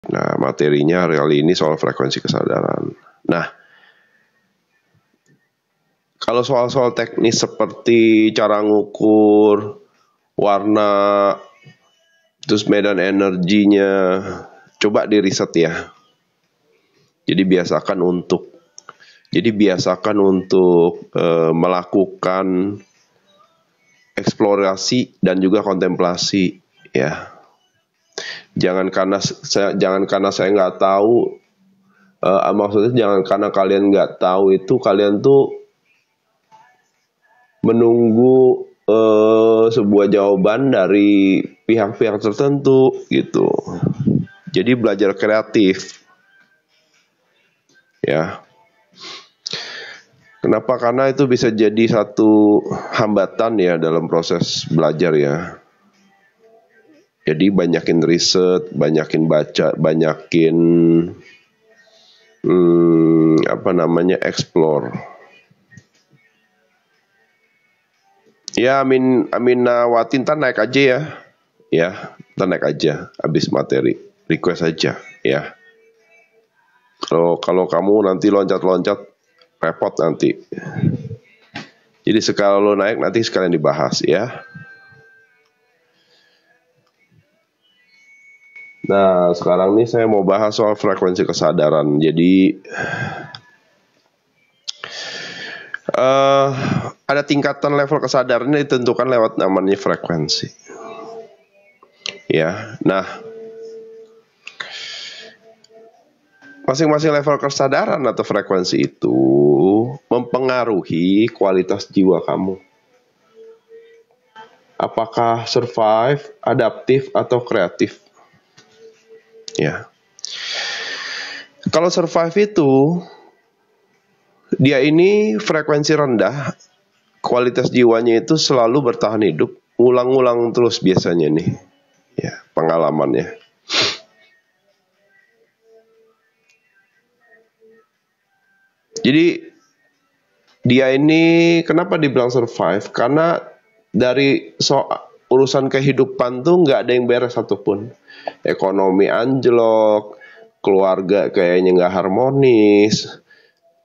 Nah, materinya kali ini soal frekuensi kesadaran. Nah, kalau soal-soal teknis seperti cara ngukur warna, terus medan energinya, coba di riset ya. Jadi biasakan untuk melakukan eksplorasi dan juga kontemplasi ya. Jangan karena saya nggak tahu, maksudnya jangan karena kalian nggak tahu itu kalian tuh menunggu sebuah jawaban dari pihak-pihak tertentu gitu. Jadi belajar kreatif ya. Kenapa? Karena itu bisa jadi satu hambatan ya dalam proses belajar ya. Jadi banyakin riset, banyakin baca, banyakin explore. Ya Aminawati ntar naik aja ya. Ya, ntar naik aja habis materi. Request aja ya. Kalau kamu nanti loncat-loncat repot nanti. Jadi sekali lo naik nanti sekalian dibahas ya. Nah, sekarang nih saya mau bahas soal frekuensi kesadaran. Jadi ada tingkatan level kesadaran yang ditentukan lewat namanya frekuensi. Ya, nah masing-masing level kesadaran atau frekuensi itu mempengaruhi kualitas jiwa kamu. Apakah survive, adaptif, atau kreatif? Ya. Kalau survive itu dia ini frekuensi rendah, kualitas jiwanya itu selalu bertahan hidup, ulang-ulang terus biasanya nih. Ya, pengalamannya. Jadi dia ini kenapa dibilang survive? Karena dari urusan kehidupan tuh nggak ada yang beres satupun. Ekonomi anjlok, keluarga kayaknya nggak harmonis,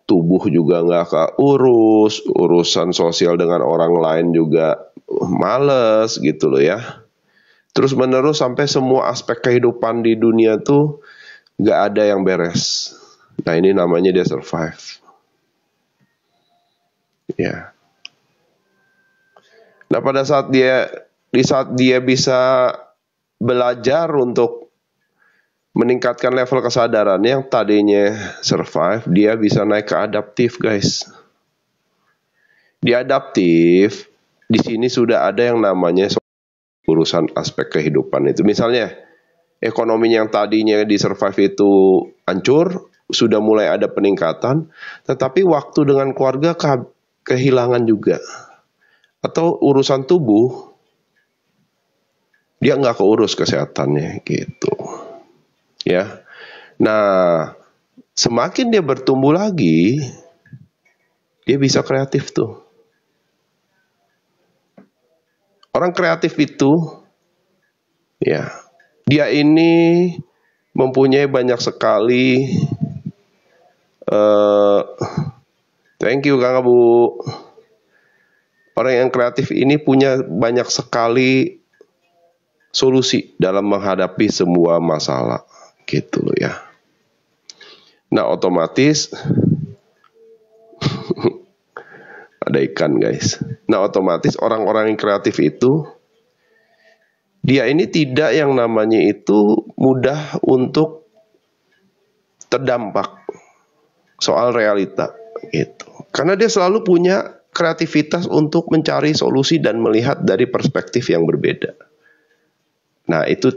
tubuh juga nggak keurus, urusan sosial dengan orang lain juga males gitu loh ya. Terus menerus sampai semua aspek kehidupan di dunia tuh nggak ada yang beres. Nah ini namanya dia survive. Ya. Nah pada saat dia bisa belajar untuk meningkatkan level kesadaran yang tadinya survive, dia bisa naik ke adaptif, guys. Di adaptif, di sini sudah ada yang namanya urusan aspek kehidupan itu. Misalnya, ekonomi yang tadinya di survive itu hancur, sudah mulai ada peningkatan, tetapi waktu dengan keluarga kehilangan juga. Atau urusan tubuh, dia nggak keurus kesehatannya gitu. Ya, nah semakin dia bertumbuh lagi, dia bisa kreatif tuh. Orang kreatif itu, ya, dia ini mempunyai banyak sekali. Thank you Kang Abu. Orang yang kreatif ini punya banyak sekali solusi dalam menghadapi semua masalah, gitu loh ya. Nah otomatis ada ikan guys. Nah otomatis orang-orang yang kreatif itu dia ini tidak yang namanya itu mudah untuk terdampak soal realita gitu. Karena dia selalu punya kreativitas untuk mencari solusi dan melihat dari perspektif yang berbeda. Nah itu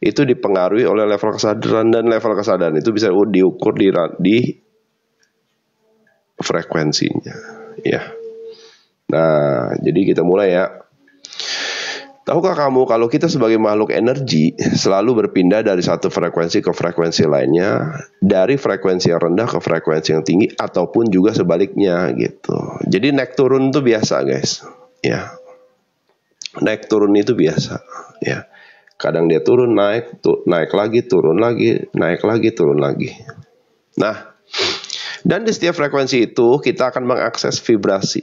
dipengaruhi oleh level kesadaran, dan level kesadaran itu bisa diukur di frekuensinya ya. Nah jadi kita mulai ya. Tahukah kamu kalau kita sebagai makhluk energi selalu berpindah dari satu frekuensi ke frekuensi lainnya, dari frekuensi yang rendah ke frekuensi yang tinggi, ataupun juga sebaliknya gitu. Jadi naik turun itu biasa guys, ya. Naik turun itu biasa, ya. Kadang dia turun, naik, naik lagi, turun lagi, naik lagi, turun lagi. Nah, dan di setiap frekuensi itu kita akan mengakses vibrasi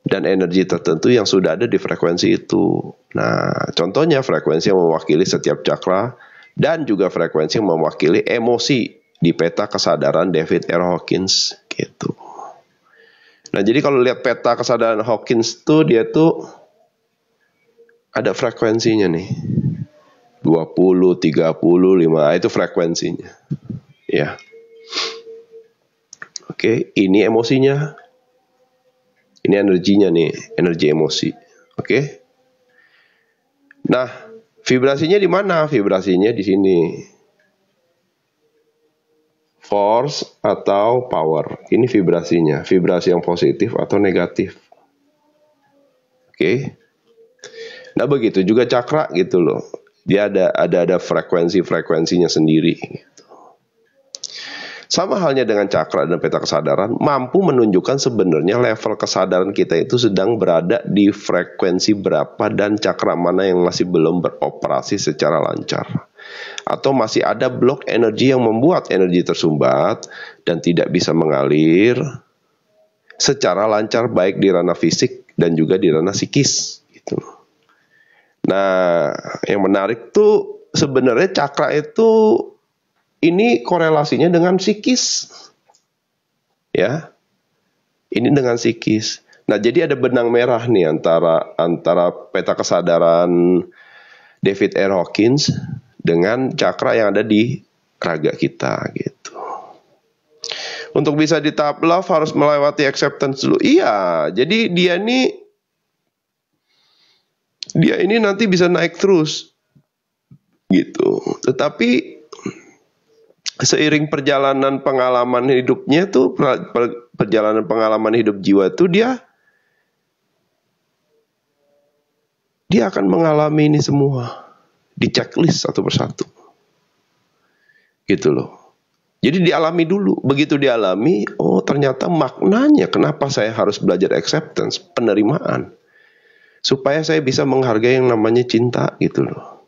dan energi tertentu yang sudah ada di frekuensi itu. Nah, contohnya frekuensi yang mewakili setiap chakra dan juga frekuensi yang mewakili emosi di peta kesadaran David R. Hawkins gitu. Nah, jadi kalau lihat peta kesadaran Hawkins tuh dia tuh ada frekuensinya nih. 20, 30, 5, itu frekuensinya. Ya. Oke, ini emosinya. Ini energinya nih, energi emosi. Oke. Nah, vibrasinya di mana? Vibrasinya di sini. Force atau power. Ini vibrasinya, vibrasi yang positif atau negatif. Oke. Nah, begitu juga cakra gitu loh. Dia ada frekuensinya sendiri gitu. Sama halnya dengan cakra dan peta kesadaran, mampu menunjukkan sebenarnya level kesadaran kita itu sedang berada di frekuensi berapa dan cakra mana yang masih belum beroperasi secara lancar. Atau masih ada blok energi yang membuat energi tersumbat dan tidak bisa mengalir secara lancar baik di ranah fisik dan juga di ranah psikis gitu. Nah, yang menarik tuh sebenarnya cakra itu ini korelasinya dengan psikis. Ya. Ini dengan psikis. Nah, jadi ada benang merah nih antara peta kesadaran David R. Hawkins dengan cakra yang ada di raga kita gitu. Untuk bisa di tahap love harus melewati acceptance dulu. Iya, jadi dia ini nanti bisa naik terus gitu. Tetapi seiring perjalanan pengalaman hidupnya tuh, perjalanan pengalaman hidup jiwa tuh dia akan mengalami ini semua di checklist satu persatu gitu loh. Jadi dialami dulu. Begitu dialami, oh ternyata maknanya kenapa saya harus belajar acceptance, penerimaan, supaya saya bisa menghargai yang namanya cinta gitu loh.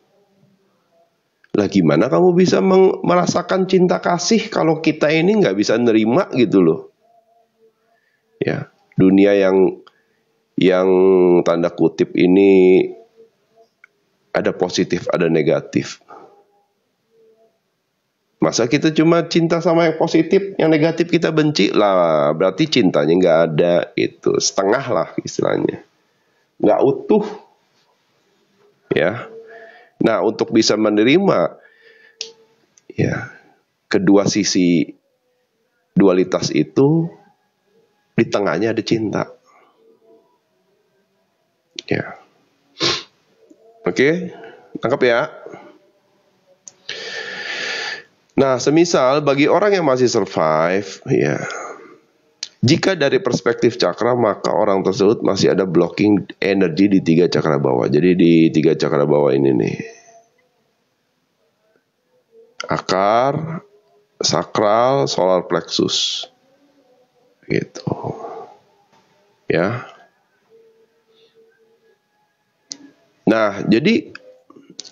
Lah gimana kamu bisa merasakan cinta kasih kalau kita ini nggak bisa nerima gitu loh. Ya, dunia yang tanda kutip ini ada positif, ada negatif. Masa kita cuma cinta sama yang positif, yang negatif kita benci lah, berarti cintanya nggak ada itu, setengah lah istilahnya, nggak utuh. Ya, nah untuk bisa menerima ya kedua sisi dualitas itu, di tengahnya ada cinta. Ya, oke, tangkap ya. Nah, semisal bagi orang yang masih survive, ya, jika dari perspektif cakra, maka orang tersebut masih ada blocking energi di 3 cakra bawah. Jadi di 3 cakra bawah ini nih, akar, sakral, solar plexus, gitu, ya. Nah, jadi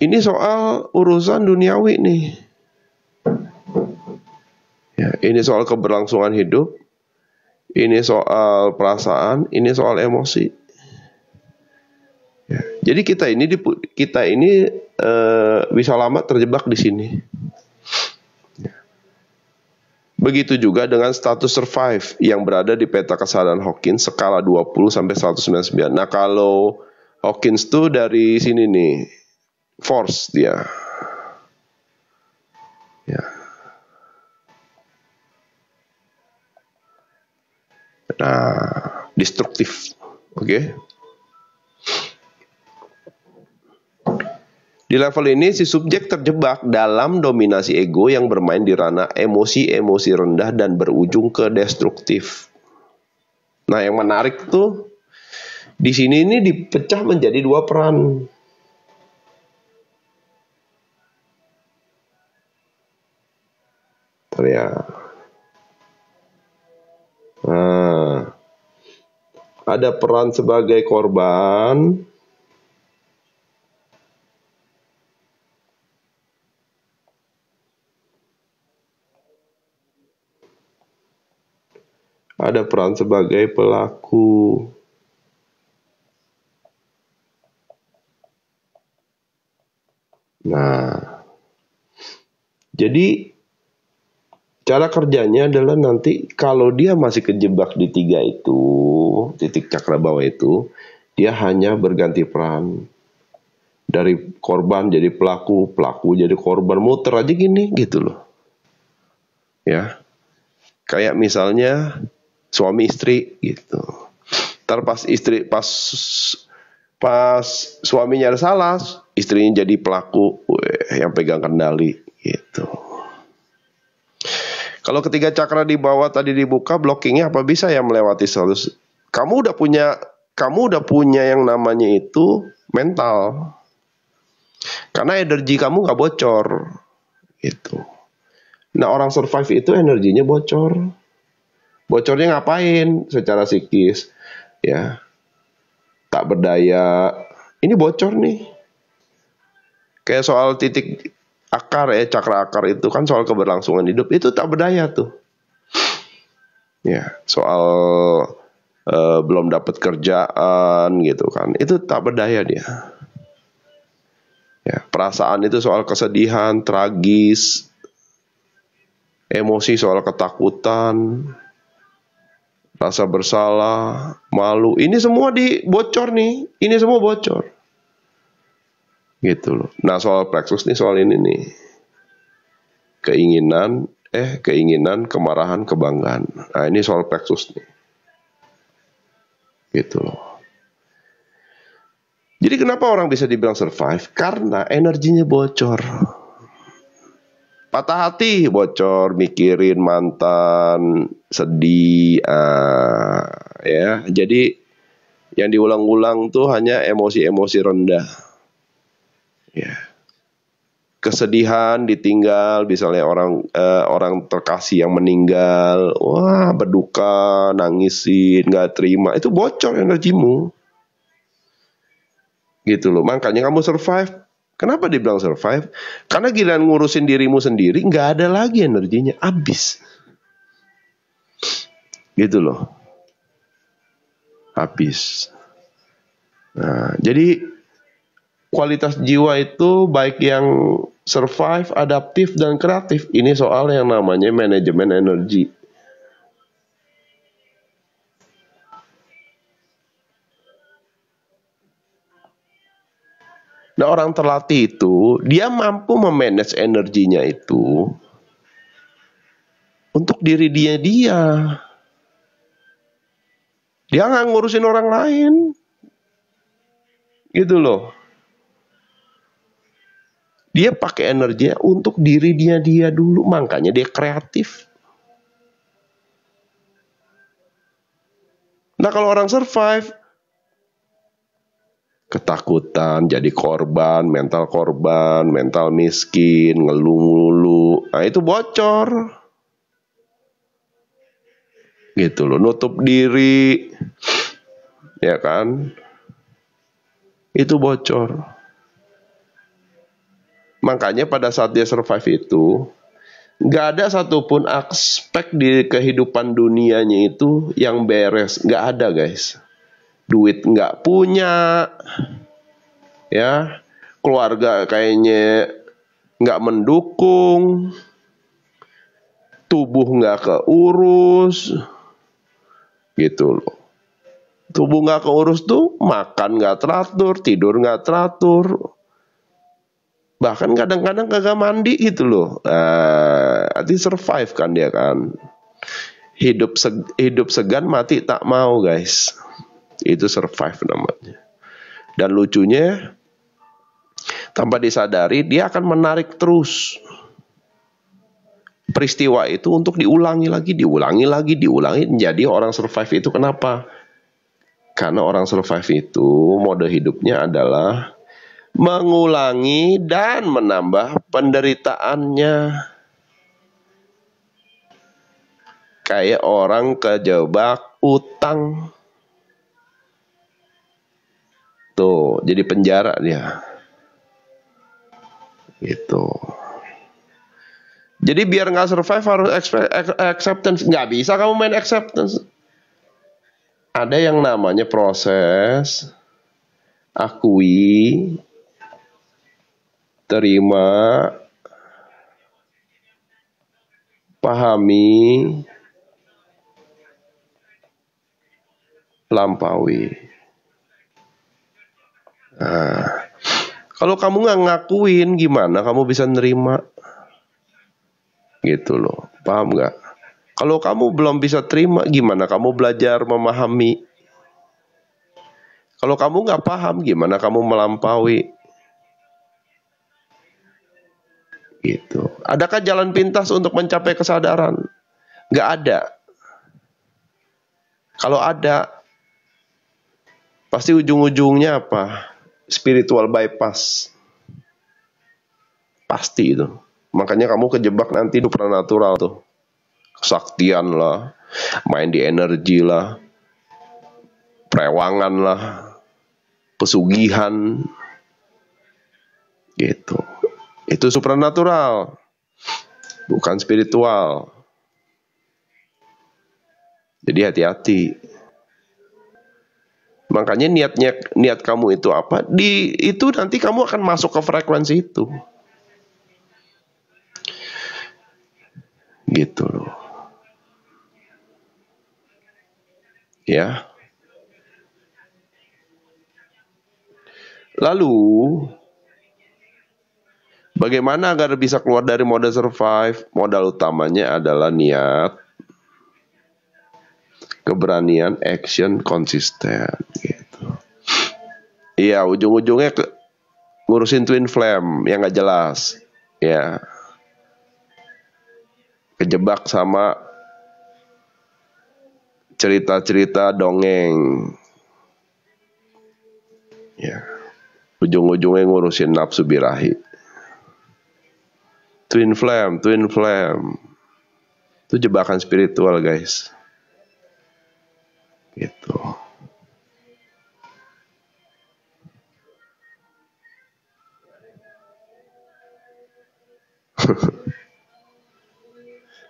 ini soal urusan duniawi nih. Ya, ini soal keberlangsungan hidup, ini soal perasaan, ini soal emosi. Ya, jadi kita ini bisa lama terjebak di sini. Ya. Begitu juga dengan status survive yang berada di peta kesadaran Hawkins skala 20 sampai 199. Nah, kalau Hawkins tuh dari sini nih, force dia. Ya. Nah, destruktif. Oke. Di level ini si subjek terjebak dalam dominasi ego yang bermain di ranah emosi-emosi rendah dan berujung ke destruktif. Nah, yang menarik tuh di sini ini dipecah menjadi 2 peran. Ya. Nah, ada peran sebagai korban, ada peran sebagai pelaku. Nah, jadi cara kerjanya adalah nanti kalau dia masih kejebak di 3 itu, titik cakra bawah itu, dia hanya berganti peran. Dari korban jadi pelaku, pelaku jadi korban, muter aja gini gitu loh. Ya. Kayak misalnya suami istri gitu. Ntar pas suaminya ada salah, istrinya jadi pelaku yang pegang kendali gitu. Kalau ketiga cakra di bawah tadi dibuka, blockingnya apa bisa ya melewati selalu. Kamu udah punya yang namanya itu mental. Karena energi kamu nggak bocor gitu. Nah, orang survive itu energinya bocor. Bocornya ngapain? Secara psikis, ya, tak berdaya. Ini bocor nih. Kayak soal titik akar ya, cakra akar itu kan soal keberlangsungan hidup. Itu tak berdaya tuh. Ya, soal belum dapat kerjaan gitu kan. Itu tak berdaya dia. Ya, perasaan itu soal kesedihan, tragis, emosi soal ketakutan, rasa bersalah, malu. Ini semua dibocor nih. Ini semua bocor. Gitu loh. Nah, soal plexus nih, soal ini nih. Keinginan, kemarahan, kebanggaan. Nah, ini soal plexus nih. Gitu loh. Jadi kenapa orang bisa dibilang survive? Karena energinya bocor. Patah hati bocor, mikirin mantan, sedih, ya. Jadi yang diulang-ulang tuh hanya emosi-emosi rendah. Ya. Kesedihan ditinggal, misalnya orang terkasih yang meninggal, wah berduka, nangisin, nggak terima, itu bocor energimu. Gitu loh, makanya kamu survive. Kenapa dibilang survive? Karena giliran ngurusin dirimu sendiri, nggak ada lagi energinya, habis. Gitu loh. Habis. Nah, jadi kualitas jiwa itu baik yang survive, adaptif, dan kreatif. Ini soal yang namanya manajemen energi. Nah, orang terlatih itu, dia mampu memanage energinya itu untuk diri dia. Dia nggak ngurusin orang lain. Gitu loh. Dia pakai energinya untuk diri dia dulu. Makanya dia kreatif. Nah, kalau orang survive, ketakutan, jadi korban, mental miskin, ngeluh. Nah, itu bocor. Gitu loh, nutup diri. Ya kan? Itu bocor. Makanya pada saat dia survive itu, nggak ada satupun aspek di kehidupan dunianya itu yang beres. Nggak ada, guys. Duit nggak punya, ya, keluarga kayaknya nggak mendukung, tubuh nggak keurus, gitu loh. Tubuh nggak keurus tuh makan nggak teratur, tidur nggak teratur, bahkan kadang-kadang kagak mandi gitu loh. Arti survive kan dia kan. Hidup segan, mati tak mau, guys. Itu survive namanya. Dan lucunya, tanpa disadari dia akan menarik terus peristiwa itu untuk diulangi lagi. Jadi orang survive itu kenapa? Karena orang survive itu mode hidupnya adalah mengulangi dan menambah penderitaannya. Kayak orang kejebak utang. Tuh, jadi penjara dia. Gitu. Jadi biar nggak survive harus acceptance. Nggak bisa kamu main acceptance. Ada yang namanya proses, akui, terima, pahami, lampaui. Nah, kalau kamu nggak ngakuin, gimana kamu bisa nerima? Gitu loh, paham nggak? Kalau kamu belum bisa terima, gimana kamu belajar memahami? Kalau kamu nggak paham, gimana kamu melampaui? Gitu. Adakah jalan pintas untuk mencapai kesadaran? Nggak ada. Kalau ada, pasti ujung-ujungnya apa? Spiritual bypass. Pasti itu. Makanya kamu kejebak nanti supranatural tuh. Kesaktian lah, main di energi lah, perewangan lah, pesugihan. Gitu. Itu supranatural. Bukan spiritual. Jadi hati-hati. Makanya niat kamu itu apa? Itu nanti kamu akan masuk ke frekuensi itu. Gitu loh. Ya. Lalu bagaimana agar bisa keluar dari mode survive? Modal utamanya adalah niat, keberanian, action, konsisten gitu. Iya, ujung-ujungnya ngurusin twin flame yang gak jelas. Ya. Kejebak sama cerita-cerita dongeng. Ya. Ujung-ujungnya ngurusin nafsu birahi. Twin flame. Itu jebakan spiritual, guys. Gitu.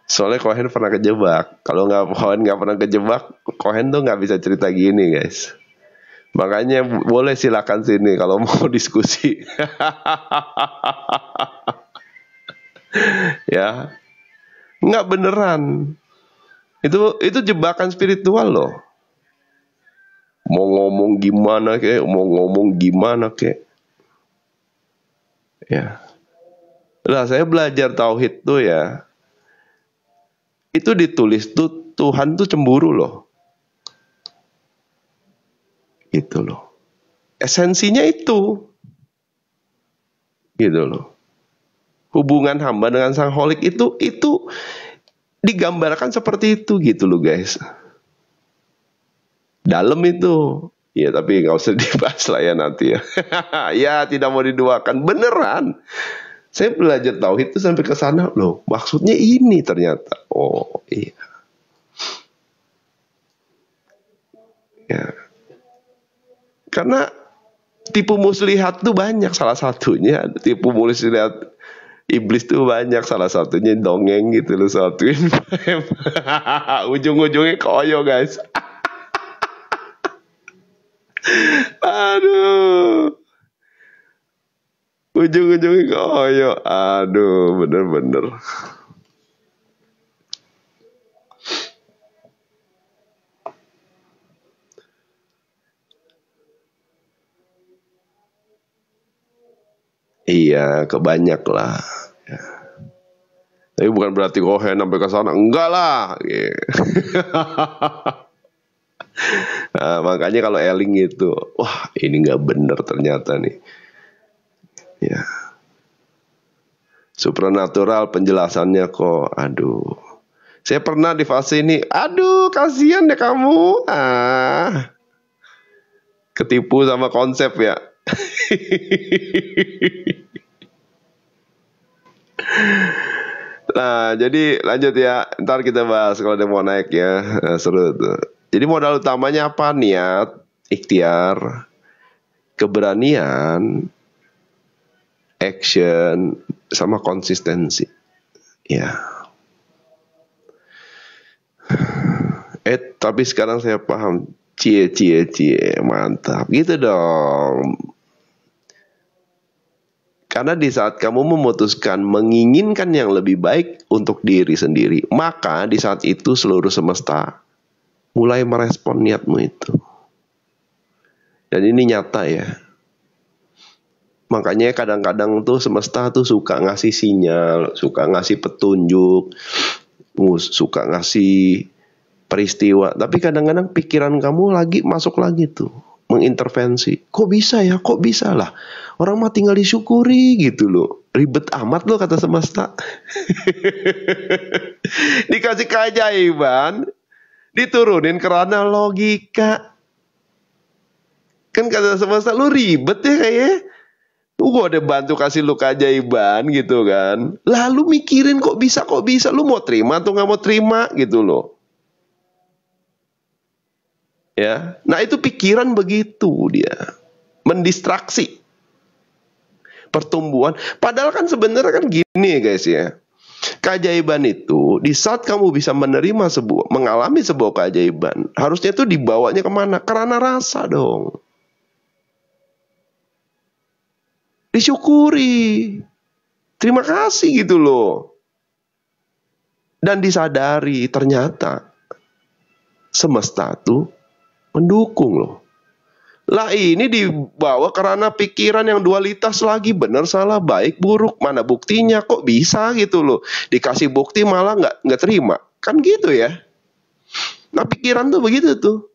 Soalnya Cohen pernah kejebak. Kalau Cohen nggak pernah kejebak, Cohen tuh nggak bisa cerita gini, guys. Makanya boleh silakan sini kalau mau diskusi. Ya, nggak beneran. Itu jebakan spiritual loh. Mau ngomong gimana kek. Ya. Lah saya belajar tauhid tuh ya. Itu ditulis tuh Tuhan tuh cemburu loh. Gitu loh. Esensinya itu. Gitu loh. Hubungan hamba dengan sang holik itu digambarkan seperti itu gitu loh, guys. Dalam itu. Ya tapi nggak usah dibahas lah ya nanti ya. Ya tidak mau diduakan. Beneran. Saya belajar tauhid itu sampai ke sana loh. Maksudnya ini ternyata. Oh iya. Ya. Karena tipu muslihat tuh banyak, salah satunya tipu muslihat iblis tuh banyak, salah satunya dongeng gitu loh, satuin. Ujung-ujungnya koyo, guys. Aduh. Ujung-ujungnya koyo. Aduh, bener-bener. Iya, kebanyak lah. Ya. Tapi bukan berarti Cohen sampai ke sana, enggak lah. Nah, makanya kalau Eling gitu, wah ini nggak bener ternyata nih. Ya. Supranatural penjelasannya kok, aduh. Saya pernah di fase ini, aduh kasihan deh kamu. Ketipu sama konsep ya. Nah, jadi lanjut ya. Ntar kita bahas kalau dia mau naik ya. Nah, seru tuh. Jadi modal utamanya apa? Niat, ikhtiar, keberanian, action, sama konsistensi. Ya. Tapi sekarang saya paham. Cie, mantap. Gitu dong. Karena di saat kamu memutuskan menginginkan yang lebih baik untuk diri sendiri, maka di saat itu seluruh semesta mulai merespon niatmu itu. Dan ini nyata ya. Makanya kadang-kadang tuh semesta tuh suka ngasih sinyal, suka ngasih petunjuk, suka ngasih peristiwa. Tapi kadang-kadang pikiran kamu lagi masuk lagi tuh, mengintervensi. Kok bisa ya? Kok bisa lah? Orang mah tinggal disyukuri gitu loh. Ribet amat loh kata semesta. Dikasih keajaiban, diturunin karena logika. Kan kata semesta, lu ribet ya kayaknya. Gua udah bantu kasih lu keajaiban gitu kan. Lalu mikirin kok bisa. Lu mau terima atau gak mau terima gitu loh. Ya, nah itu pikiran begitu dia. Mendistraksi pertumbuhan. Padahal kan sebenarnya kan gini guys ya. Keajaiban itu di saat kamu bisa mengalami sebuah keajaiban, harusnya itu dibawanya kemana? Karena rasa dong. Disyukuri. Terima kasih gitu loh. Dan disadari ternyata semesta tuh mendukung loh. Lah ini dibawa karena pikiran yang dualitas lagi, benar salah, baik buruk, mana buktinya, kok bisa gitu loh. Dikasih bukti malah nggak terima. Kan gitu ya. Nah pikiran tuh begitu tuh.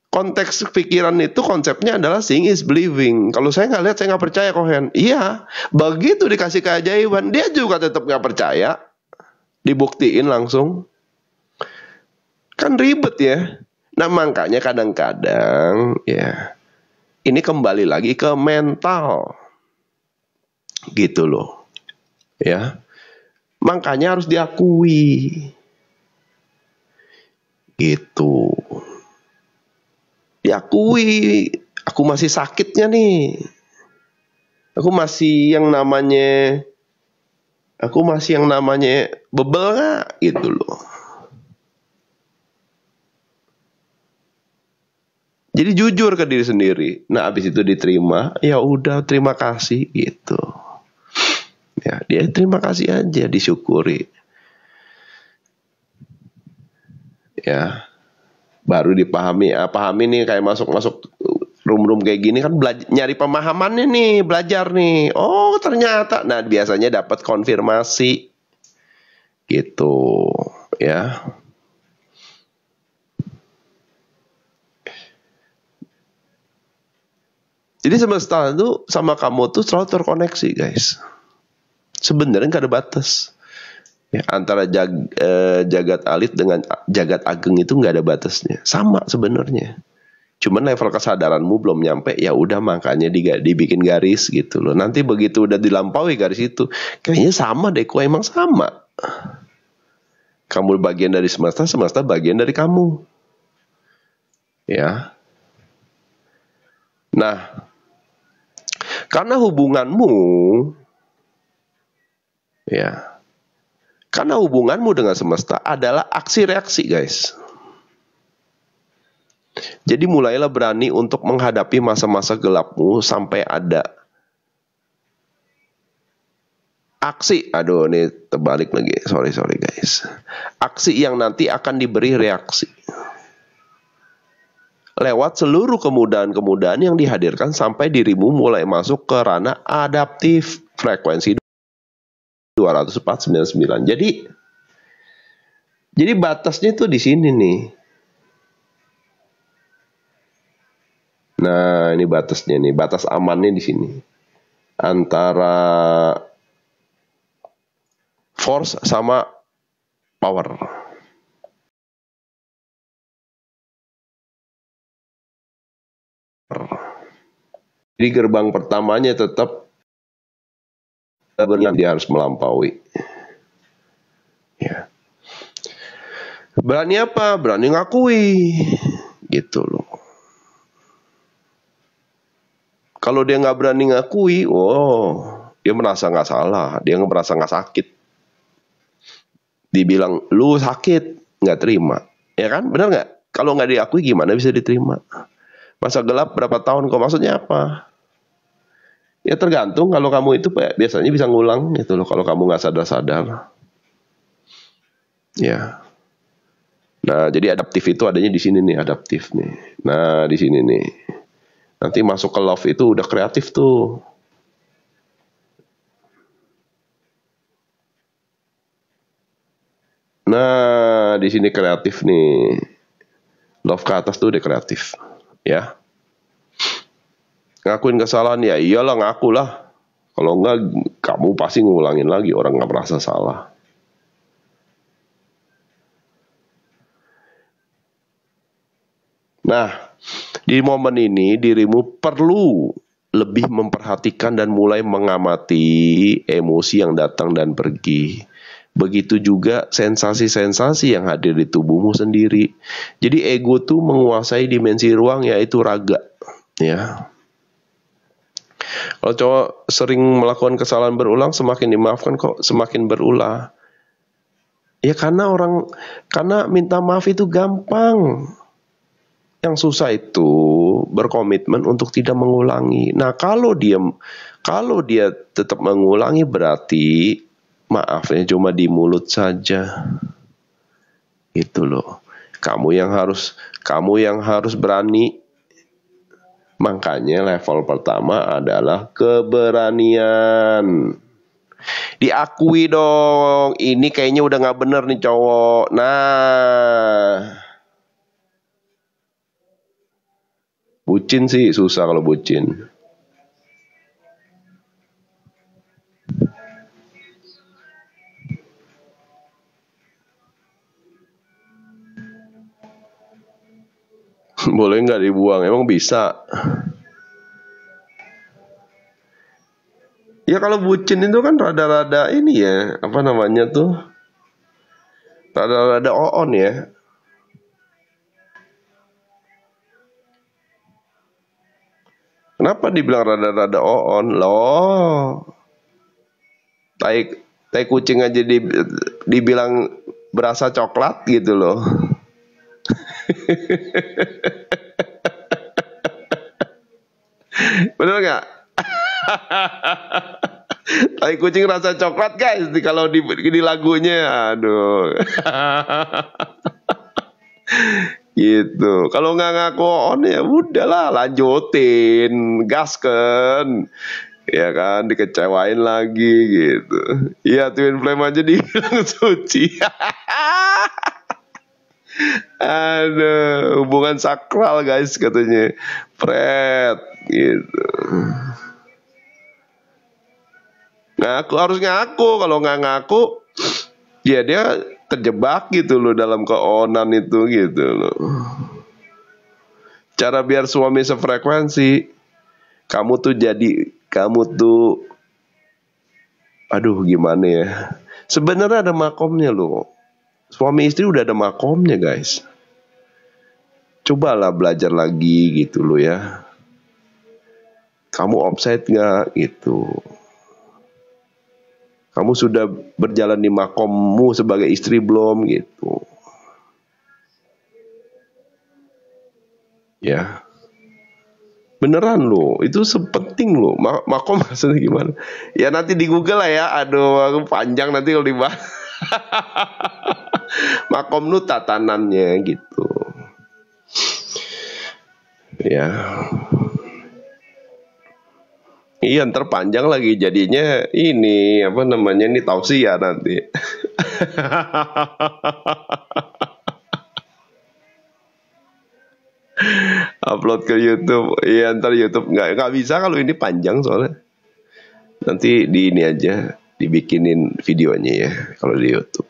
Konteks pikiran itu konsepnya adalah seeing is believing. Kalau saya nggak lihat, saya nggak percaya Kohen. Iya, begitu dikasih keajaiban, dia juga tetap nggak percaya. Dibuktiin langsung. Kan ribet ya. Nah makanya kadang-kadang ya, ini kembali lagi ke mental. Gitu loh. Ya. Makanya harus diakui. Gitu. Diakui, aku masih sakitnya nih. Aku masih yang namanya bebel gak? Gitu loh. Jadi jujur ke diri sendiri. Nah, abis itu diterima, ya udah terima kasih gitu. Ya, dia terima kasih aja, disyukuri. Ya. Baru dipahami, pahami nih kayak masuk room kayak gini kan nyari pemahamannya nih, belajar nih. Oh, ternyata. Nah, biasanya dapat konfirmasi. Gitu, ya. Jadi semesta itu sama kamu tuh selalu terkoneksi, guys. Sebenarnya nggak ada batas. Ya, antara jagat alit dengan jagat ageng itu nggak ada batasnya. Sama sebenarnya. Cuman level kesadaranmu belum nyampe, ya udah makanya dibikin garis gitu loh. Nanti begitu udah dilampaui garis itu, kayaknya sama deh, kok emang sama. Kamu bagian dari semesta, semesta bagian dari kamu. Ya. Nah, karena hubunganmu ya. Karena hubunganmu dengan semesta adalah aksi reaksi, guys. Jadi mulailah berani untuk menghadapi masa-masa gelapmu sampai ada aksi. Aduh, ini terbalik lagi. Sorry guys. Aksi yang nanti akan diberi reaksi. Lewat seluruh kemudahan-kemudahan yang dihadirkan sampai dirimu mulai masuk ke ranah adaptif frekuensi 20499. Jadi batasnya tuh di sini nih. Nah, ini batasnya nih, batas amannya di sini. Antara force sama power. Jadi gerbang pertamanya tetap dia harus melampaui. Ya. Berani apa? Berani ngakui. Gitu loh. Kalau dia nggak berani ngakui, dia merasa nggak salah, dia merasa nggak sakit. Dibilang lu sakit, nggak terima. Ya kan, benar nggak? Kalau nggak diakui gimana bisa diterima? Masa gelap berapa tahun kok, maksudnya apa? Ya tergantung, kalau kamu itu biasanya bisa ngulang gitu loh, kalau kamu nggak sadar-sadar. Ya. Nah, jadi adaptif itu adanya di sini nih, adaptif nih. Nah, di sini nih. Nanti masuk ke love itu udah kreatif tuh. Nah, di sini kreatif nih. Love ke atas tuh udah kreatif. Ya. Ngakuin kesalahan ya iyalah, ngaku lah. Kalau enggak, kamu pasti ngulangin lagi, orang nggak merasa salah. Nah, di momen ini dirimu perlu lebih memperhatikan dan mulai mengamati emosi yang datang dan pergi. Begitu juga sensasi-sensasi yang hadir di tubuhmu sendiri. Jadi ego tuh menguasai dimensi ruang, yaitu raga. Ya. Kalau cowok sering melakukan kesalahan berulang, semakin dimaafkan kok semakin berulah. Ya karena minta maaf itu gampang. Yang susah itu berkomitmen untuk tidak mengulangi. Nah, kalau dia tetap mengulangi, berarti maafnya cuma di mulut saja. Itu loh. Kamu yang harus berani. Makanya level pertama adalah keberanian. Diakui dong, ini kayaknya udah nggak bener nih cowok. Nah, bucin sih susah kalau bucin. Boleh nggak dibuang? Emang bisa? Ya kalau bucin itu kan rada-rada ini ya, apa namanya tuh? Rada-rada on ya. Kenapa dibilang rada-rada on? Loh. Tai kucing aja dibilang berasa coklat gitu loh. Bener nggak? Tai kucing rasa coklat guys, kalau di lagunya, aduh. Gitu. Kalau nggak ngaku on ya udahlah, lanjutin, gasken. Ya kan, dikecewain lagi gitu. Iya, twin flame aja dibilang suci. Aduh, hubungan sakral guys katanya. Pret gitu. Harus ngaku. Kalau nggak ngaku, ya dia terjebak gitu loh dalam keonan itu gitu loh. Cara biar suami sefrekuensi, kamu tuh aduh gimana ya, sebenarnya ada makomnya loh. Suami istri udah ada makomnya guys. Cobalah belajar lagi gitu loh ya. Kamu offside gak gitu? Kamu sudah berjalan di makommu sebagai istri belum gitu? Ya. Beneran loh, itu sepenting loh. Makom maksudnya gimana? Ya nanti di Google lah ya. Aduh, panjang nanti kalau dibahas. Makom lu tatanannya gitu. Ya. Iya, ntar panjang lagi jadinya ini apa namanya, ini tausiah nanti. Upload ke YouTube. Iya, ntar YouTube nggak bisa kalau ini panjang soalnya. Nanti di ini aja dibikinin videonya ya kalau di YouTube.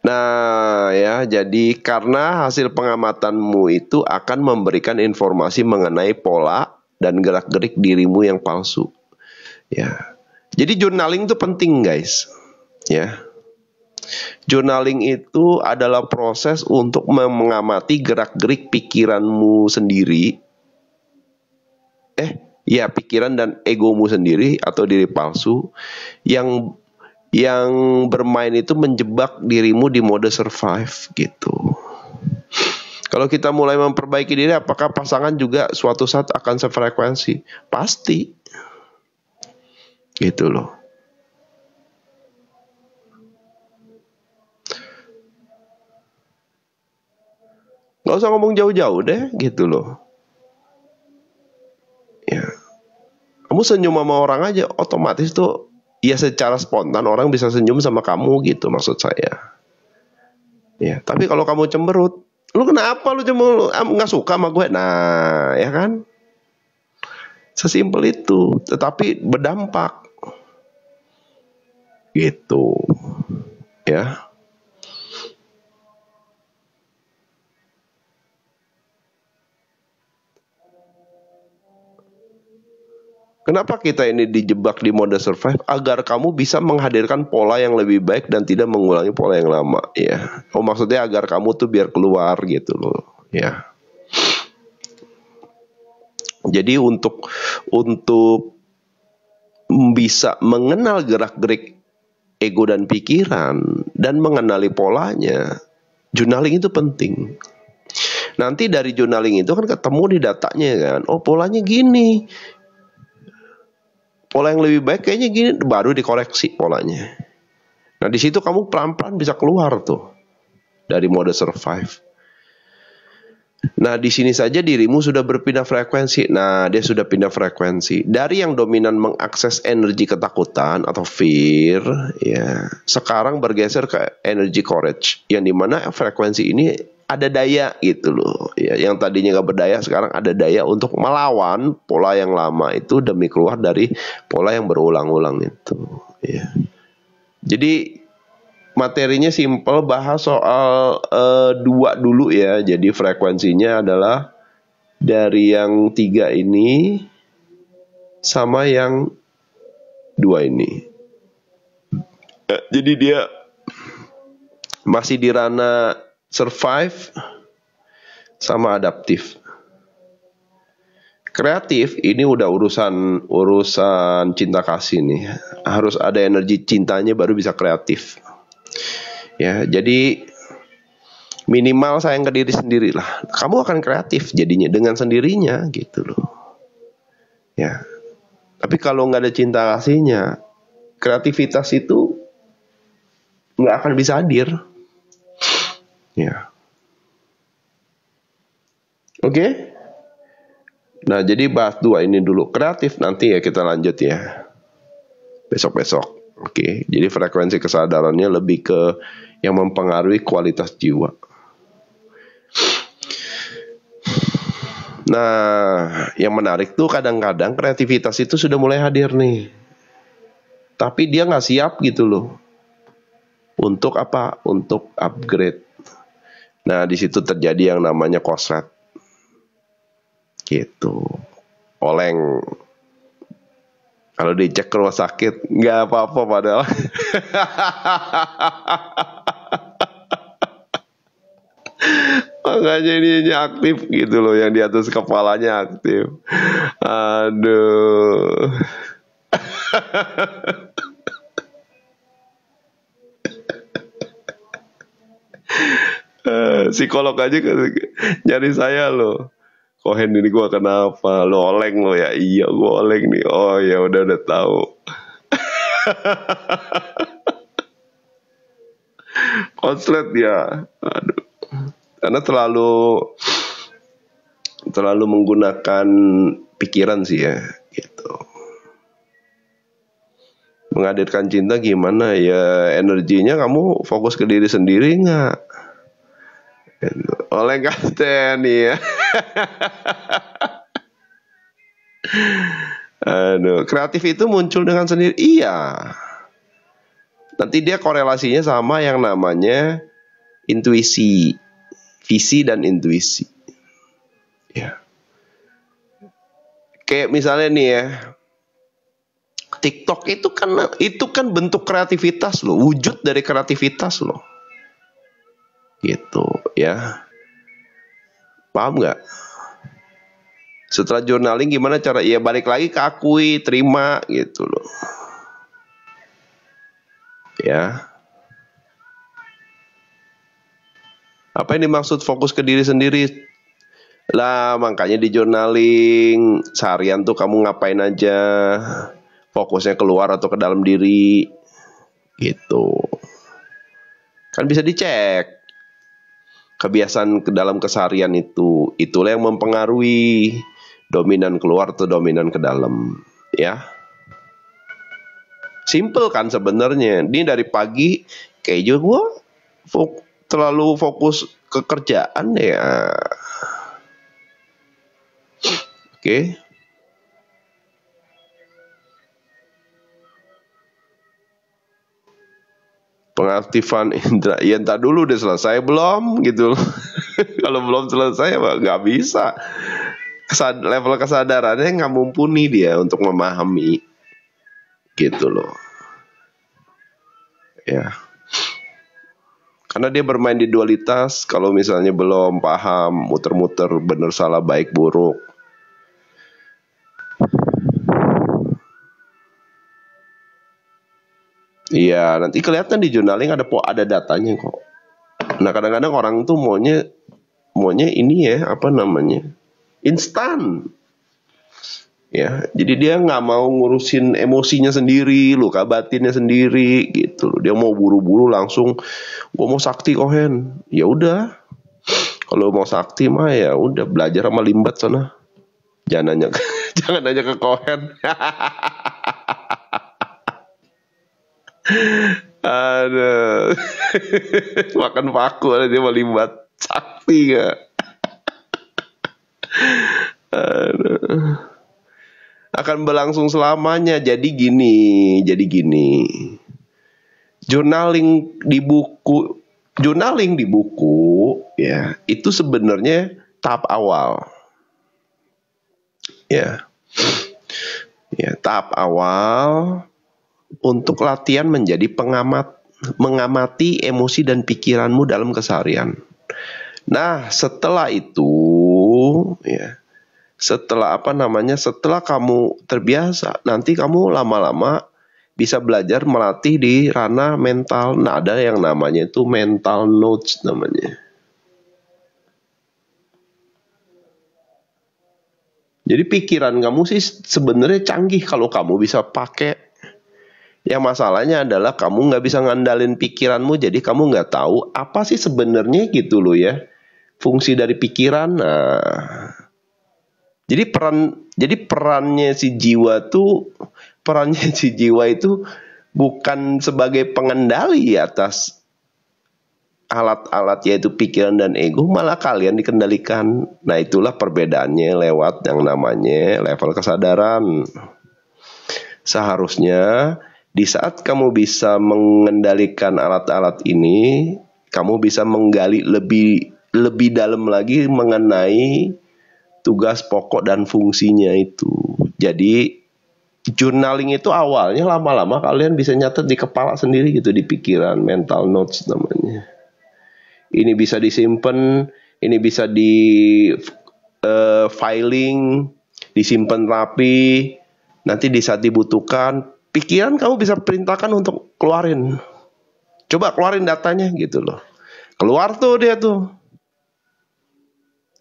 Nah ya, jadi karena hasil pengamatanmu itu akan memberikan informasi mengenai pola dan gerak-gerik dirimu yang palsu. Ya, jadi journaling itu penting guys. Ya, journaling itu adalah proses untuk mengamati gerak-gerik pikiranmu sendiri. Ya, pikiran dan egomu sendiri atau diri palsu yang bermain itu menjebak dirimu di mode survive gitu. Kalau kita mulai memperbaiki diri, apakah pasangan juga suatu saat akan sefrekuensi? Pasti. Gitu loh. Gak usah ngomong jauh-jauh deh, gitu loh. Ya. Kamu senyum sama orang aja, otomatis tuh, ya secara spontan orang bisa senyum sama kamu gitu maksud saya. Ya, tapi kalau kamu cemberut, lu kenapa lu cemberut? Nggak suka sama gue? Nah, ya kan? Sesimpel itu, tetapi berdampak. Gitu. Ya. Kenapa kita ini dijebak di mode survive? Agar kamu bisa menghadirkan pola yang lebih baik dan tidak mengulangi pola yang lama, ya. Oh, maksudnya agar kamu tuh biar keluar gitu loh, ya. Jadi untuk bisa mengenal gerak-gerik ego dan pikiran dan mengenali polanya, journaling itu penting. Nanti dari journaling itu kan ketemu di datanya kan, oh polanya gini. Pola yang lebih baik kayaknya gini, baru dikoreksi polanya. Nah di situ kamu pelan-pelan bisa keluar tuh dari mode survive. Nah di sini saja dirimu sudah berpindah frekuensi. Nah dia sudah pindah frekuensi dari yang dominan mengakses energi ketakutan atau fear, ya sekarang bergeser ke energi courage, yang dimana frekuensi ini ada daya gitu loh, ya yang tadinya gak berdaya sekarang ada daya untuk melawan pola yang lama itu demi keluar dari pola yang berulang-ulang itu, ya. Jadi materinya simple, bahas soal dua dulu ya. Jadi frekuensinya adalah dari yang 3 ini sama yang 2 ini. Jadi dia masih di ranah survive sama adaptif. Kreatif ini udah urusan cinta kasih nih. Harus ada energi cintanya baru bisa kreatif. Ya, jadi minimal sayang ke diri sendiri lah. Kamu akan kreatif jadinya dengan sendirinya gitu loh. Ya. Tapi kalau nggak ada cinta kasihnya, kreativitas itu nggak akan bisa hadir. Ya. Oke? Nah, jadi bahas 2 ini dulu. Kreatif nanti ya kita lanjut ya. Besok-besok. Oke. Jadi frekuensi kesadarannya lebih ke yang mempengaruhi kualitas jiwa. Nah, yang menarik tuh kadang-kadang kreativitas itu sudah mulai hadir nih. Tapi dia nggak siap gitu loh. Untuk apa? Untuk upgrade. Nah, di situ terjadi yang namanya koslet. Gitu. Oleng. Kalau dicek ke rumah sakit nggak apa-apa padahal. Makanya ini aktif gitu loh, yang di atas kepalanya aktif. Aduh. Psikolog aja nyari saya loh. Kohen ini gua kenapa? Lo oleng lo ya? Iya gua oleng nih. Oh ya udah tahu. Konslet ya. Aduh. Karena terlalu menggunakan pikiran sih ya, gitu. Menghadirkan cinta gimana ya, energinya kamu fokus ke diri sendiri nggak? Oleh kapten ya. Aduh, kreatif itu muncul dengan sendiri. Iya. Nanti dia korelasinya sama yang namanya intuisi, visi dan intuisi. Ya. Kayak misalnya nih ya, TikTok itu kan bentuk kreativitas loh, wujud dari kreativitas loh. Gitu ya. Paham nggak? Setelah journaling gimana cara? Ya balik lagi ke akui, terima gitu loh. Ya. Apa yang dimaksud fokus ke diri sendiri? Lah makanya di journaling seharian tuh kamu ngapain aja, fokusnya keluar atau ke dalam diri gitu. Kan bisa dicek kebiasaan ke dalam keseharian itu. Itulah yang mempengaruhi dominan keluar atau dominan ke dalam, ya. Simple kan sebenarnya. Ini dari pagi kayaknya gue terlalu fokus ke kerjaan ya. Oke. Pengaktifan indera. Ya entar dulu udah selesai belum gitu. Kalau belum selesai nggak bisa. Level kesadarannya nggak mumpuni dia untuk memahami gitu loh. Ya. Karena dia bermain di dualitas. Kalau misalnya belum paham, muter-muter benar salah baik buruk. Iya, nanti kelihatan di journaling ada datanya kok. Nah, kadang-kadang orang tuh maunya ini ya, apa namanya? Instan. Ya, jadi dia nggak mau ngurusin emosinya sendiri, luka batinnya sendiri gitu loh. Dia mau buru-buru langsung gua mau sakti Kohen. Ya udah. Kalau mau sakti mah ya udah belajar sama Limbat sana. Jangan nanya ke Kohen. Aduh. Makan paku ada dia mau Limbat. Sakti gak? Aduh. Akan berlangsung selamanya. Jadi gini. Journaling di buku ya, itu sebenarnya tahap awal. Ya. Ya, tahap awal untuk latihan menjadi mengamati emosi dan pikiranmu dalam keseharian. Nah, setelah itu ya, setelah kamu terbiasa, nanti kamu lama-lama bisa belajar melatih di ranah mental. Nah, ada yang namanya itu mental notes namanya. Jadi pikiran kamu sih sebenarnya canggih kalau kamu bisa pakai. Yang masalahnya adalah kamu nggak bisa ngandalin pikiranmu, jadi kamu nggak tahu apa sih sebenarnya gitu loh ya, fungsi dari pikiran. Nah, jadi perannya si jiwa itu bukan sebagai pengendali atas alat-alat yaitu pikiran dan ego, malah kalian dikendalikan. Nah, itulah perbedaannya lewat yang namanya level kesadaran. Seharusnya di saat kamu bisa mengendalikan alat-alat ini, kamu bisa menggali lebih dalam lagi mengenai tugas pokok dan fungsinya itu. Jadi journaling itu awalnya lama-lama kalian bisa nyatet di kepala sendiri gitu, di pikiran, mental notes namanya. Ini bisa disimpan, ini bisa di filing, disimpan rapi. Nanti di saat dibutuhkan, pikiran kamu bisa perintahkan untuk keluarin. Coba keluarin datanya gitu loh. Keluar tuh dia tuh.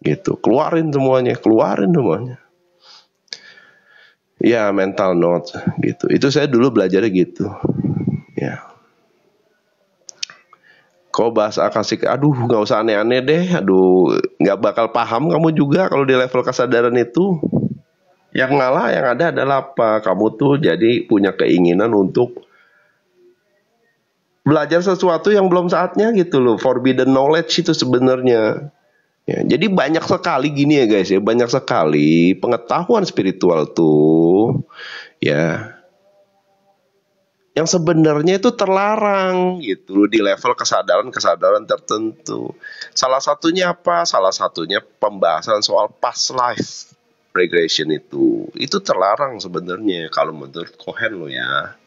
Gitu, keluarin semuanya. Ya, mental notes gitu. Itu saya dulu belajarnya gitu. Ya. Kau bahas akasik, aduh nggak usah aneh-aneh deh. Aduh, nggak bakal paham kamu juga kalau di level kesadaran itu. Yang ngalah yang ada adalah apa? Kamu tuh jadi punya keinginan untuk belajar sesuatu yang belum saatnya gitu loh. Forbidden knowledge itu sebenarnya. Ya, jadi banyak sekali gini ya guys ya, banyak sekali pengetahuan spiritual tuh ya yang sebenarnya itu terlarang gitu di level kesadaran tertentu. Salah satunya apa? Salah satunya pembahasan soal past life regression itu terlarang sebenarnya kalau menurut Cohen lo ya.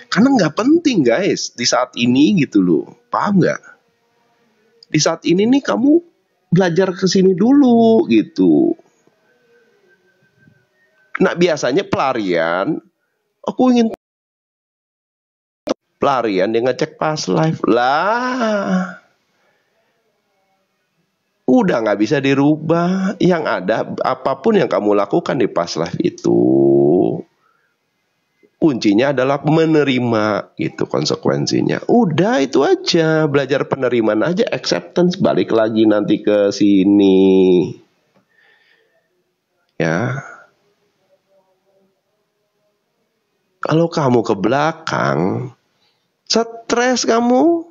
Karena nggak penting guys di saat ini gitu loh, paham nggak? Di saat ini nih kamu belajar ke sini dulu gitu. Nah biasanya pelarian, aku ingin pelarian dia ngecek pas live lah. Udah nggak bisa dirubah. Yang ada apapun yang kamu lakukan di pas live itu, kuncinya adalah menerima gitu konsekuensinya. Udah itu aja, belajar penerimaan aja, acceptance, balik lagi nanti ke sini. Ya. Kalau kamu ke belakang, stres kamu.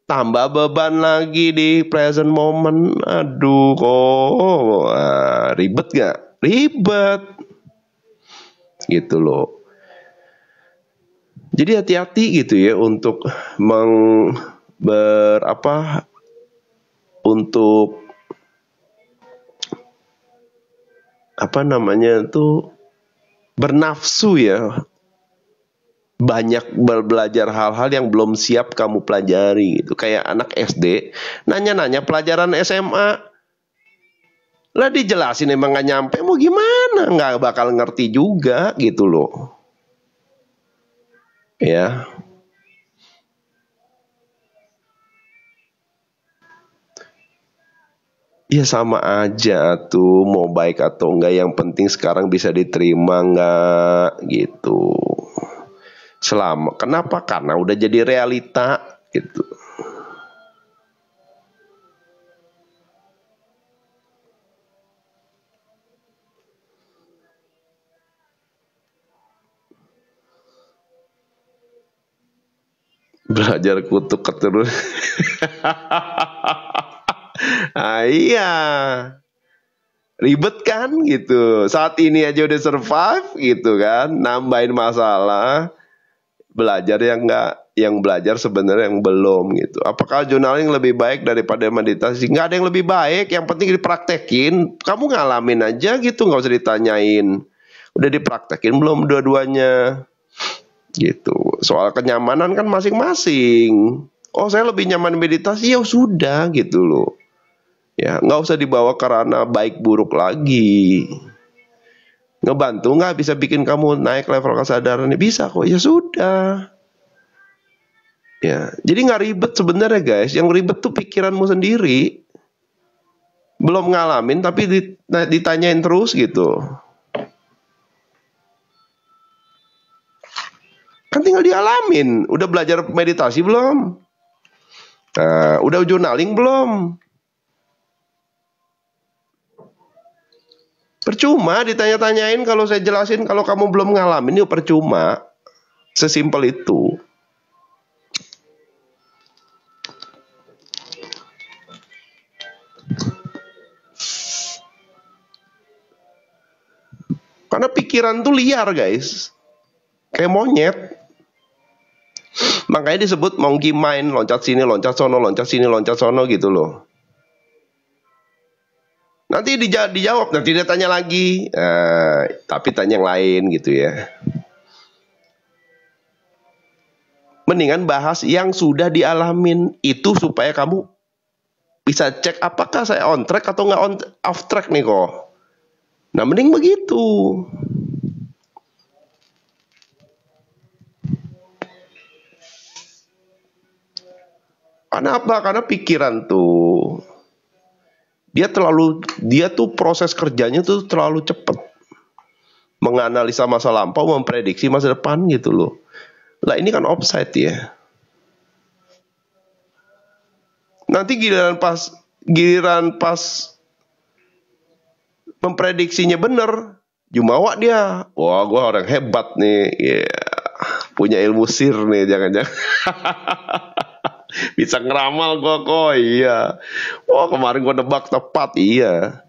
Tambah beban lagi di present moment. Aduh, kok ribet gak? Ribet. Gitu loh. Jadi hati-hati gitu ya untuk untuk apa namanya tuh bernafsu ya, banyak belajar hal-hal yang belum siap kamu pelajari gitu. Kayak anak SD nanya-nanya pelajaran SMA, lah dijelasin emang gak nyampe, mau gimana, nggak bakal ngerti juga gitu loh ya. Ya sama aja tuh, mau baik atau enggak, yang penting sekarang bisa diterima nggak gitu. Selama kenapa? Karena udah jadi realita gitu. Belajar kutuk keturun. Ah, iya. Ribet kan gitu. Saat ini aja udah survive gitu kan, nambahin masalah. Belajar yang enggak, yang belajar sebenarnya yang belum gitu. Apakah journaling lebih baik daripada meditasi? Nggak ada yang lebih baik, yang penting dipraktekin. Kamu ngalamin aja gitu, nggak usah ditanyain. Udah dipraktekin belum dua-duanya? Gitu. Soal kenyamanan kan masing-masing. Oh saya lebih nyaman meditasi, ya sudah gitu loh. Ya nggak usah dibawa ke ranah baik buruk lagi. Ngebantu nggak, bisa bikin kamu naik level kesadarannya, bisa kok, ya sudah. Ya, jadi nggak ribet sebenarnya guys. Yang ribet tuh pikiranmu sendiri. Belum ngalamin tapi ditanyain terus gitu. Kan tinggal dialamin. Udah belajar meditasi belum? Nah, udah journaling belum? Percuma ditanya-tanyain kalau saya jelasin, kalau kamu belum ngalamin, yuk percuma. Sesimpel itu. Karena pikiran tuh liar guys. Kayak monyet. Makanya disebut monkey mind, loncat sini, loncat sono, loncat sini, loncat sono gitu loh. Nanti dijawab, nanti dia tanya lagi, tapi tanya yang lain gitu ya. Mendingan bahas yang sudah dialamin itu supaya kamu bisa cek apakah saya on track atau nggak off track nih kok. Nah mending begitu. Karena apa? Karena pikiran tuh dia tuh proses kerjanya tuh terlalu cepat. Menganalisa masa lampau, memprediksi masa depan gitu loh. Lah ini kan offside ya. Nanti giliran pas memprediksinya bener, jumawa dia. Wah, gue orang hebat nih. Yeah. Punya ilmu sir nih, jangan-jangan. Bisa ngeramal gue kok, iya. Wah, kemarin gue nebak tepat, iya.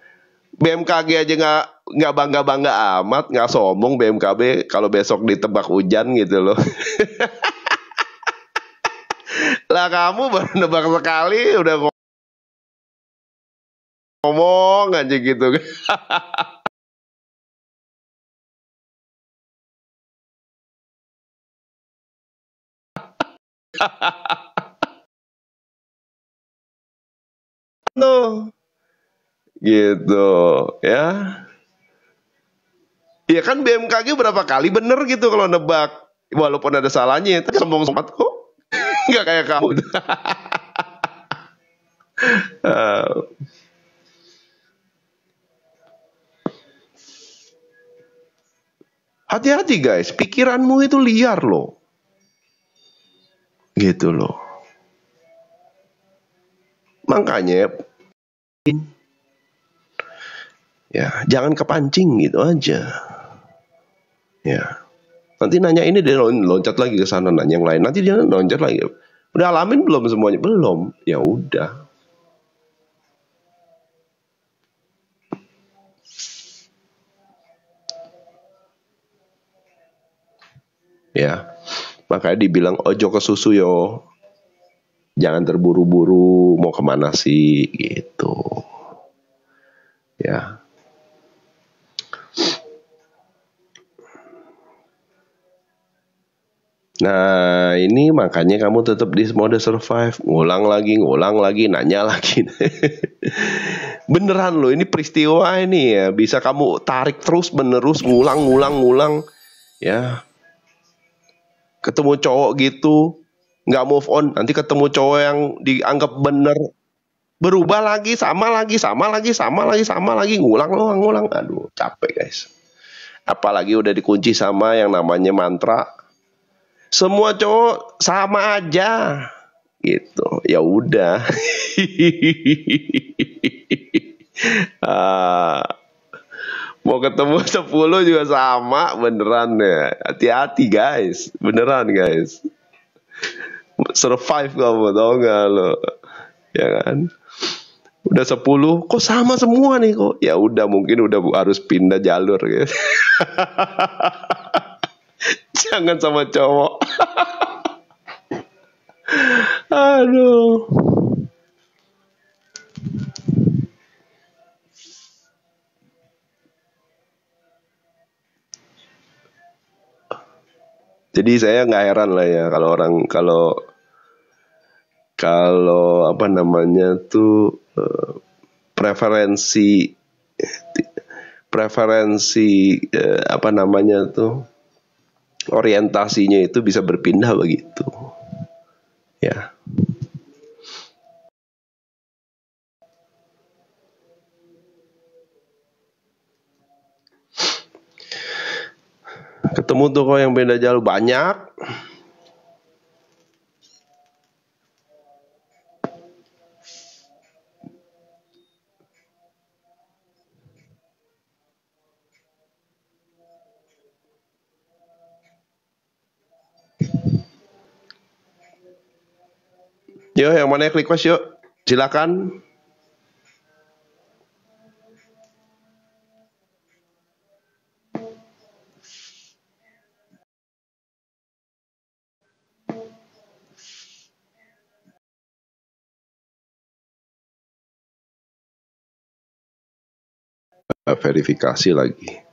BMKG aja nggak bangga-bangga amat, nggak sombong BMKB kalau besok ditebak hujan gitu loh. Lah kamu baru nebak sekali udah ngomong aja gitu. Tuh. gitu ya. Ya kan BMKG berapa kali bener gitu kalau nebak, walaupun ada salahnya, tapi sombong sempat kok. Nggak kayak kamu. Eh, Hati-hati guys, pikiranmu itu liar loh, gitu loh. Makanya ya jangan kepancing gitu aja. Ya, nanti nanya ini dia loncat lagi ke sana nanya yang lain. Nanti dia loncat lagi. Udah alamin belum semuanya? Belum. Ya udah. Ya. Makanya dibilang ojo ke susu yo. Jangan terburu-buru mau kemana sih gitu. Ya. Nah ini makanya kamu tetap di mode survive. Ngulang lagi, nanya lagi. Beneran loh ini peristiwa ini ya. Bisa kamu tarik terus menerus, ngulang. Ya. Ketemu cowok gitu, nggak move on. Nanti ketemu cowok yang dianggap bener. Berubah lagi, sama lagi. Ngulang. Aduh capek guys. Apalagi udah dikunci sama yang namanya mantra. Semua cowok sama aja gitu. Ya udah. Ah, mau ketemu 10 juga sama beneran ya. Hati-hati guys. Beneran guys. Survive kamu tau gak lo. Ya kan. Udah 10 kok sama semua nih kok. Ya udah mungkin udah harus pindah jalur gitu. Jangan sama cowok. Aduh. Jadi saya nggak heran lah ya kalau orang kalau kalau apa namanya tuh preferensi preferensi apa namanya tuh orientasinya itu bisa berpindah begitu. Ya. Ketemu tuh kok yang beda jalur banyak. Yuk, yang mana yang request yuk. Silakan. Verifikasi lagi.